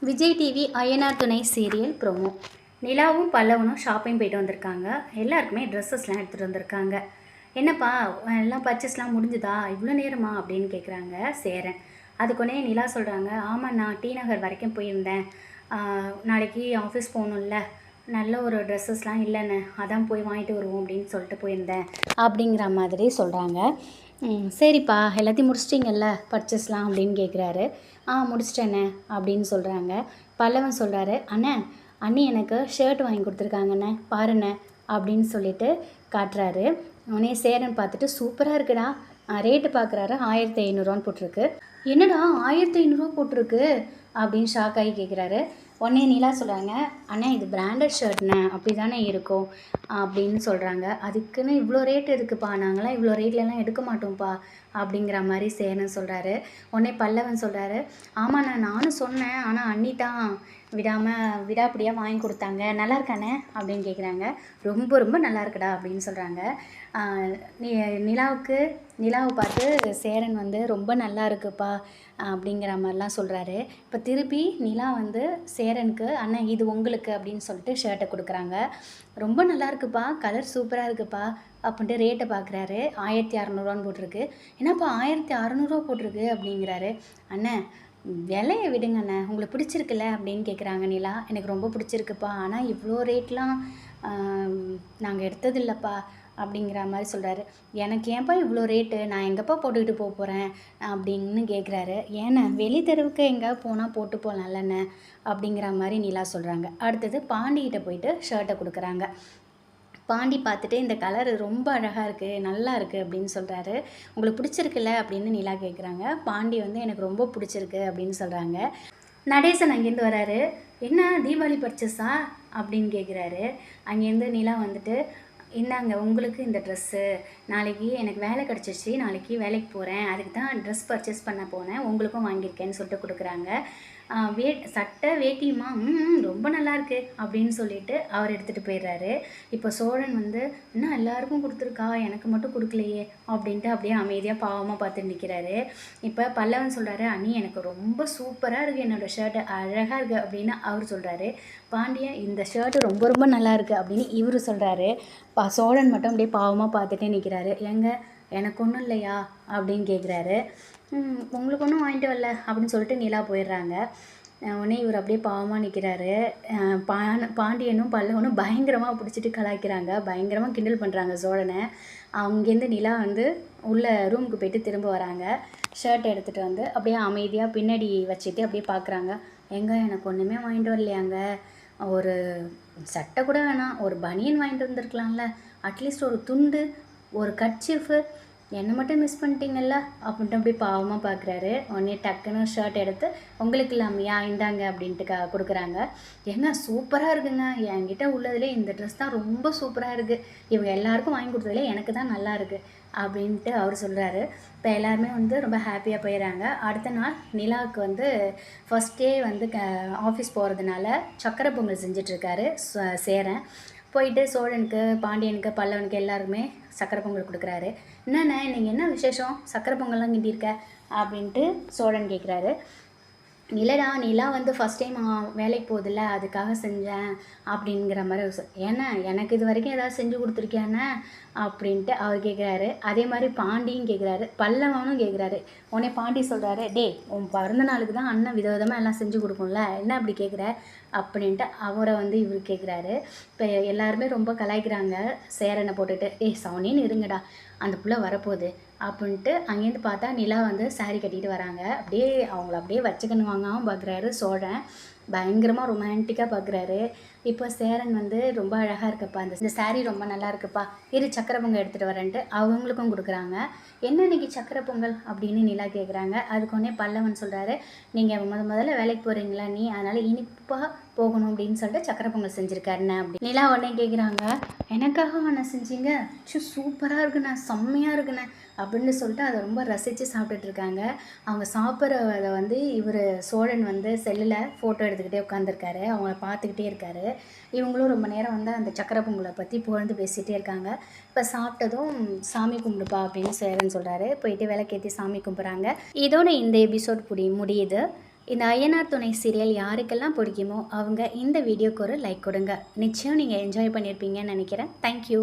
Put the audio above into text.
Vijay TV Ayyanar துணை serial promo. நிலாவும் பல்லவனும் shopping போயிட்டு வந்திருக்காங்க. எல்லாருக்குமே ட்ரெஸ்ஸஸ்லாம் எடுத்துகிட்டு வந்திருக்காங்க. என்னப்பா எல்லாம் பர்ச்சேஸ்லாம் முடிஞ்சுதா, இவ்வளோ நேரமா அப்படின்னு கேட்குறாங்க சேரன். அதுக்குன்னே நிலா சொல்கிறாங்க, ஆமாம் நான் டி நகர் வரைக்கும் போயிருந்தேன், நாளைக்கு ஆஃபீஸ் போகணும்ல, நல்ல ஒரு ட்ரெஸ்ஸஸ்லாம் இல்லைன்னு அதான் போய் வாங்கிட்டு வருவோம் அப்படின்னு சொல்லிட்டு போயிருந்தேன் அப்படிங்கிற மாதிரி சொல்கிறாங்க. சரிப்பா எல்லாத்தையும் முடிச்சிட்டிங்கல்ல பர்ச்சேஸ்லாம் அப்படின்னு கேட்குறாரு. முடிச்சிட்டேண்ணே அப்படின்னு சொல்கிறாங்க. பல்லவன் சொல்கிறாரு, அண்ணே அண்ணி எனக்கு ஷர்ட் வாங்கி கொடுத்துருக்காங்கண்ணே பாருண்ணே அப்படின்னு சொல்லிட்டு காட்டுறாரு. உடனே சேரன் பார்த்துட்டு சூப்பராக இருக்குடா, ரேட்டு பார்க்குறாரு. 1500 போட்டிருக்கு. என்னடா 1500 போட்டிருக்கு அப்படின்னு ஷாக் ஆகி கேட்குறாரு. உடனே நிலா சொல்கிறாங்க, அண்ணா இது பிராண்டட் ஷர்ட்ண்ணே அப்படி தானே இருக்கும் அப்படின்னு சொல்கிறாங்க. அதுக்குன்னு இவ்வளோ ரேட் இருக்குப்பா, நாங்களாம் இவ்வளோ ரேட்லலாம் எடுக்க மாட்டோம்ப்பா அப்படிங்கிற மாதிரி சேரன் சொல்கிறாரு. உடனே பல்லவன் சொல்கிறாரு, ஆமாண்ணா நானும் சொன்னேன், ஆனால் அண்ணி தான் விடாப்பிடியாக வாங்கி கொடுத்தாங்க. நல்லா இருக்கானே அப்படின்னு கேட்குறாங்க. ரொம்ப ரொம்ப நல்லா இருக்குடா அப்படின்னு சொல்கிறாங்க. நிலாவை பார்த்து சேரன் வந்து ரொம்ப நல்லா இருக்குப்பா அப்படிங்கிற மாதிரிலாம் சொல்கிறாரு. இப்போ திருப்பி நிலா வந்து சேரனுக்கு, அண்ணன் இது உங்களுக்கு அப்படின்னு சொல்லிட்டு ஷர்ட்டை கொடுக்குறாங்க. ரொம்ப நல்லா இருக்குப்பா, கலர் சூப்பராக இருக்குப்பா அப்படின்ட்டு ரேட்டை பார்க்குறாரு. 1600 போட்டிருக்கு. என்னப்பா 1600 போட்டிருக்கு அப்படிங்கிறாரு. அண்ணன் விலையை விடுங்கண்ணே, உங்களுக்கு பிடிச்சிருக்குல்ல அப்படின்னு கேட்குறாங்க நிலா. எனக்கு ரொம்ப பிடிச்சிருக்குப்பா, ஆனால் இவ்வளோ ரேட்லாம் நாங்கள் எடுத்ததில்லப்பா அப்படிங்கிற மாதிரி சொல்கிறாரு. எனக்கு ஏன்ப்பா இவ்வளோ ரேட்டு, நான் எங்கேப்பா போட்டுக்கிட்டு போக போகிறேன் அப்படின்னு கேட்குறாரு. ஏண்ணே வெளி தெருவுக்கு எங்கே போனால் போட்டு போகலாம்லண்ணே அப்படிங்கிற மாதிரி நிலா சொல்கிறாங்க. அடுத்தது பாண்டிகிட்ட போயிட்டு ஷர்ட்டை கொடுக்குறாங்க. பாண்டி பார்த்துட்டு இந்த கலர் ரொம்ப அழகாக இருக்குது, நல்லா இருக்குது அப்படின்னு சொல்கிறாரு. உங்களுக்கு பிடிச்சிருக்குல்ல அப்படின்னு நிலா கேட்குறாங்க. பாண்டி வந்து எனக்கு ரொம்ப பிடிச்சிருக்கு அப்படின்னு சொல்கிறாங்க. நடேசன் அங்கேருந்து வராரு. என்ன தீபாவளி பர்ச்சேஸா அப்படின்னு கேட்குறாரு. அங்கேருந்து நிலா வந்துட்டு, இந்தாங்க உங்களுக்கு இந்த ட்ரெஸ்ஸு, நாளைக்கு எனக்கு வேலை கிடச்சிச்சு, நாளைக்கு வேலைக்கு போகிறேன், அதுக்கு தான் ட்ரெஸ் பர்ச்சேஸ் பண்ண போனேன், உங்களுக்கும் வாங்கியிருக்கேன்னு சொல்லிட்டு கொடுக்குறாங்க. சட்டை வேட்டியுமா, ரொம்ப நல்லாயிருக்கு அப்படின்னு சொல்லிட்டு அவர் எடுத்துகிட்டு போயிடுறாரு. இப்போ சோழன் வந்து, இன்னும் எல்லாருக்கும் கொடுத்துருக்கா, எனக்கு மட்டும் கொடுக்கலையே அப்படின்ட்டு அப்படியே அமைதியாக பாவமாக பார்த்துட்டு நிற்கிறாரு. இப்போ பல்லவன் சொல்கிறாரு, அண்ணி எனக்கு ரொம்ப சூப்பராக இருக்குது, என்னோடய ஷர்ட்டு அழகாக இருக்குது அப்படின்னு அவர் சொல்கிறாரு. பாண்டியன் இந்த ஷர்ட்டு ரொம்ப ரொம்ப நல்லா இருக்குது அப்படின்னு இவர் சொல்கிறாரு. சோழன் மட்டும் அப்படியே பாவமாக பார்த்துட்டே நிற்கிறாரு. ஏங்க எனக்கு ஒன்றும் இல்லையா அப்படின்னு கேட்குறாரு. உங்களுக்கு ஒன்றும் வாங்கிட்டு வரல அப்படின்னு சொல்லிட்டு நிலா போயிடுறாங்க. உடனே இவர் அப்படியே பாவமாக நிற்கிறாரு. பாண்டியனும் பல்லவனும் பயங்கரமாக பிடிச்சிட்டு கலாய்க்கிறாங்க, பயங்கரமாக கிண்டல் பண்ணுறாங்க சோழனை. அங்கேருந்து நிலா வந்து உள்ளே ரூமுக்கு போயிட்டு திரும்ப வராங்க. ஷர்ட் எடுத்துகிட்டு வந்து அப்படியே அமைதியாக பின்னாடி வச்சுட்டு அப்படியே பார்க்குறாங்க. எங்க எனக்கு ஒன்றுமே வாங்கிட்டு வரலையாங்க, ஒரு சட்டை கூட வேணாம், ஒரு பனியன் வாங்கிட்டு வந்திருக்கலாம்ல, அட்லீஸ்ட் ஒரு துண்டு, ஒரு கர்ச்சீஃபு, என்னை மட்டும் மிஸ் பண்ணிட்டீங்கல்ல அப்படின்ட்டு அப்படியே பாவமாக பார்க்குறாரு. உடனே டக்குன்னு ஷர்ட் எடுத்து, உங்களுக்கு இல்லாமையா இந்தாங்க அப்படின்ட்டு கொடுக்குறாங்க. ஏங்க சூப்பராக இருக்குங்க, என்கிட்ட உள்ளதுலேயே இந்த ட்ரெஸ் தான் ரொம்ப சூப்பராக இருக்குது, இவங்க எல்லாருக்கும் வாங்கி கொடுத்ததுல எனக்கு தான் நல்லா இருக்குது அப்படின்ட்டு அவர் சொல்கிறாரு. இப்போ எல்லாருமே வந்து ரொம்ப ஹாப்பியாக போயிடறாங்க. அடுத்த நாள் நிலாவுக்கு வந்து ஃபஸ்ட் டே வந்து ஆஃபீஸ் போகிறதுனால சக்கரை பொங்கல் செஞ்சிட்ருக்காரு சேரன். போயிட்டு சோழனுக்கு, பாண்டியனுக்கு, பல்லவனுக்கு எல்லாருமே சக்கரை பொங்கல் கொடுக்குறாரு. என்னண்ணே நீங்கள் என்ன விசேஷம், சக்கரை பொங்கல்லாம் கிண்டியிருக்க அப்படின்ட்டு சோழன் கேட்குறாரு. இல்லைடா நிலா வந்து ஃபஸ்ட் டைம் வேலைக்கு போகுதில்ல அதுக்காக செஞ்சேன் அப்படிங்கிற மாதிரி ஏன்னா எனக்கு இது வரைக்கும் ஏதாவது செஞ்சு கொடுத்துருக்கியாண்ணே அப்படின்ட்டு அவர் கேட்குறாரு. அதே மாதிரி பாண்டியும் கேட்குறாரு, பல்லவனும் கேட்குறாரு. உடனே பாண்டி சொல்கிறாரு, டே உன் பிறந்த நாளுக்கு தான் அண்ணன் விதவிதமாக எல்லாம் செஞ்சு கொடுக்கும்ல, என்ன அப்படி கேட்குற அப்படின்ட்டு அவரை வந்து இவர் கேட்குறாரு. இப்போ எல்லாருமே ரொம்ப கலாய்க்கிறாங்க சேரனை போட்டுட்டு, சவுனின்னு இருங்கடா அந்த புள்ள வரப்போகுது அப்படின்ட்டு. அங்கேருந்து பார்த்தா நிலா வந்து சாரீ கட்டிட்டு வராங்க. அப்படியே அவங்கள அப்படியே வச்சுக்கணும் வாங்காமல் பார்க்குறாரு சோழன். பயங்கரமாக ரொமான்டிக்காக பார்க்குறாரு. இப்போ சேரன் வந்து ரொம்ப அழகாக இருக்குப்பா, இந்த சாரீ ரொம்ப நல்லா இருக்குப்பா, சக்கரை பொங்கல் எடுத்துகிட்டு வரேன்ட்டு அவங்களுக்கும் கொடுக்குறாங்க. என்ன இன்னைக்கு சக்கரை பொங்கல் அப்படின்னு நிலா கேட்குறாங்க. அதுக்கு ஒன்றே பல்லவன் சொல்கிறாரு, நீங்கள் முதல்ல வேலைக்கு போகிறீங்களா நீ, அதனால் இனிப்பாக போகணும் அப்படின்னு சொல்லிட்டு சக்கரை பொங்கல் செஞ்சுருக்காருண்ணே அப்படி. நிலா உடனே கேட்குறாங்க, எனக்காக அண்ணா செஞ்சீங்க, சூப்பராக இருக்குண்ணே, செம்மையாக இருக்குண்ணே அப்படின்னு சொல்லிட்டு அதை ரொம்ப ரசித்து சாப்பிட்டுட்ருக்காங்க. அவங்க சாப்பிட்றத வந்து இவர் சோழன் வந்து செல்லில் ஃபோட்டோ எடுத்துக்கிட்டே உட்காந்துருக்காரு, அவங்கள பார்த்துக்கிட்டே இருக்காரு. இவங்களும் ரொம்ப நேரம் வந்து அந்த சக்கரை பொங்கலை பற்றி புகழ்ந்து பேசிகிட்டே இருக்காங்க. இப்போ சாப்பிட்டதும் சாமி கும்பிடுப்பா அப்படின்னு சேரன் சொல்கிறாரு. போயிட்டு விளக்கேற்றி சாமி கும்பிட்றாங்க. இதோட இந்த எபிசோட் முடியுது. இந்த ஐயனார் துணை சீரியல் யாருக்கெல்லாம் பிடிக்குமோ அவங்க இந்த வீடியோக்கு ஒரு லைக் கொடுங்க. நிச்சயம் நீங்கள் என்ஜாய் பண்ணியிருப்பீங்கன்னு நினைக்கிறேன். தேங்க்யூ.